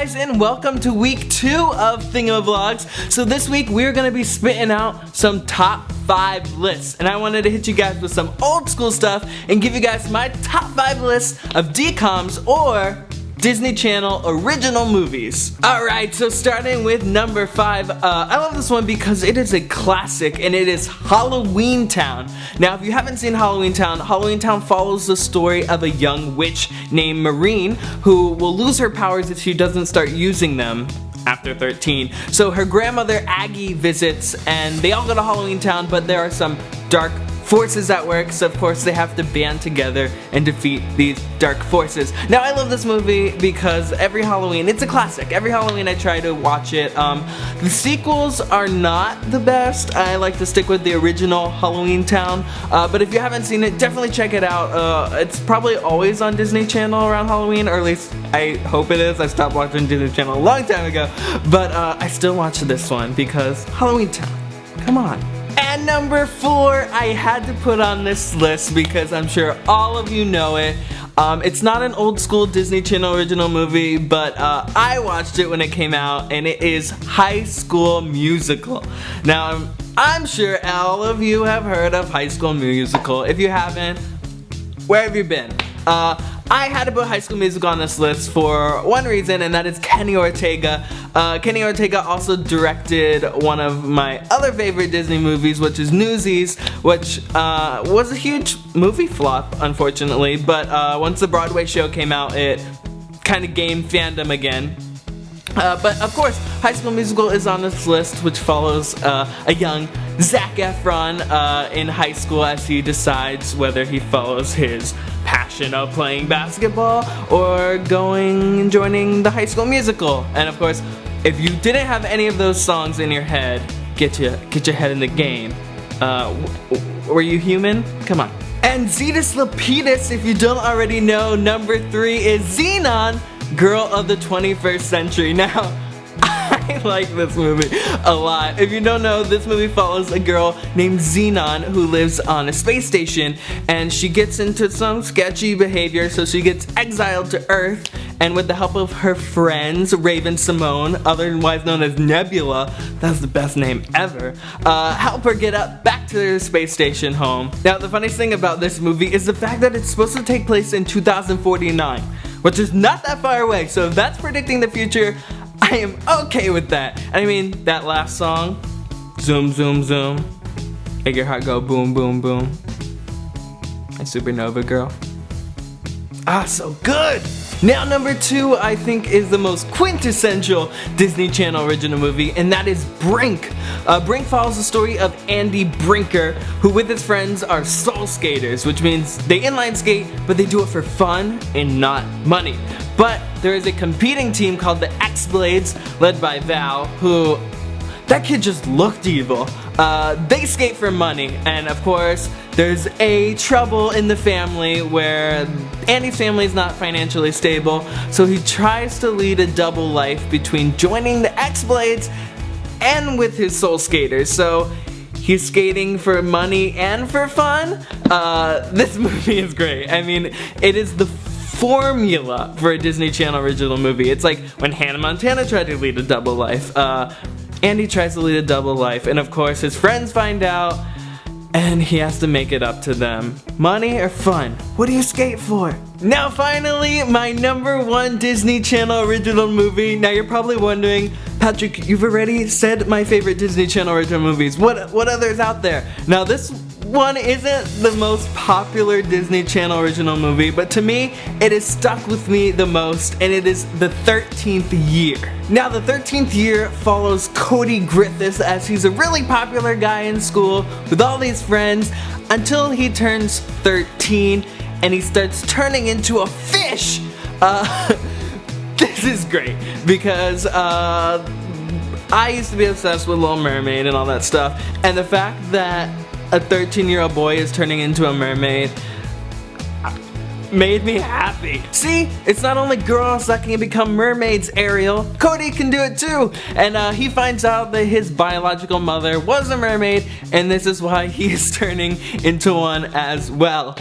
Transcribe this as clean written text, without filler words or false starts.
guys, and welcome to week 2 of Thingamavlogs. So this week we're gonna be spitting out some top 5 lists, and I wanted to hit you guys with some old school stuff and give you guys my top 5 lists of DCOMs or Disney Channel original movies. Alright, so starting with number 5, I love this one because it is a classic and it is Halloween Town. Now if you haven't seen Halloween Town follows the story of a young witch named Maureen who will lose her powers if she doesn't start using them after 13. So her grandmother Aggie visits and they all go to Halloween Town, but there are some dark forces at work, so of course they have to band together and defeat these dark forces. Now I love this movie because every Halloween, it's a classic. Every Halloween I try to watch it. The sequels are not the best. I like to stick with the original Halloween Town, but if you haven't seen it, definitely check it out. It's probably always on Disney Channel around Halloween, or at least I hope it is. I stopped watching Disney Channel a long time ago, but I still watch this one because Halloween Town, come on. And number 4, I had to put on this list because I'm sure all of you know it. It's not an old school Disney Channel original movie, but I watched it when it came out, and it is High School Musical. Now, I'm sure all of you have heard of High School Musical. If you haven't, where have you been? I had to put High School Musical on this list for one reason, and that is Kenny Ortega. Kenny Ortega also directed one of my other favorite Disney movies, which is Newsies, which was a huge movie flop, unfortunately, but once the Broadway show came out, it kind of gained fandom again. But of course, High School Musical is on this list, which follows a young Zac Efron in high school as he decides whether he follows his passion of playing basketball or going and joining the High School Musical. And of course, if you didn't have any of those songs in your head, get your head in the game. Were you human? Come on. And Zetus Lapidus, if you don't already know, number 3 is Xenon, Girl of the 21st Century. Now, I like this movie a lot. If you don't know, this movie follows a girl named Xenon who lives on a space station, and she gets into some sketchy behavior, so she gets exiled to Earth, and with the help of her friends, Raven Simone, otherwise known as Nebula, that's the best name ever, help her get up back to her space station home. Now, the funniest thing about this movie is the fact that it's supposed to take place in 2049, which is not that far away, so if that's predicting the future, I am okay with that. I mean, that last song, Zoom, Zoom, Zoom, make your heart go boom, boom, boom, and Supernova Girl. Ah, so good! Now number 2, I think, is the most quintessential Disney Channel original movie, and that is Brink. Brink follows the story of Andy Brinker, who with his friends are soul skaters, which means they inline skate, but they do it for fun and not money. But there is a competing team called the X-Blades, led by Val, who, that kid just looked evil. They skate for money, and of course, there's a trouble in the family where Andy's family is not financially stable, so he tries to lead a double life between joining the X-Blades and with his soul skaters. So he's skating for money and for fun. This movie is great. I mean, it is the formula for a Disney Channel original movie. It's like when Hannah Montana tried to lead a double life. Andy tries to lead a double life, and of course his friends find out, and he has to make it up to them. Money or fun? What do you skate for? Now finally, my number 1 Disney Channel original movie. Now you're probably wondering, Patrick, you've already said my favorite Disney Channel original movies. What others out there? Now this one isn't the most popular Disney Channel original movie, but to me, it has stuck with me the most, and it is The 13th Year. Now, The 13th Year follows Cody Griffiths as he's a really popular guy in school with all these friends until he turns 13 and he starts turning into a fish. This is great because I used to be obsessed with Little Mermaid and all that stuff, and the fact that a 13-year-old boy is turning into a mermaid made me happy. See, it's not only girls that can become mermaids, Ariel. Cody can do it too. And he finds out that his biological mother was a mermaid, and this is why he is turning into one as well.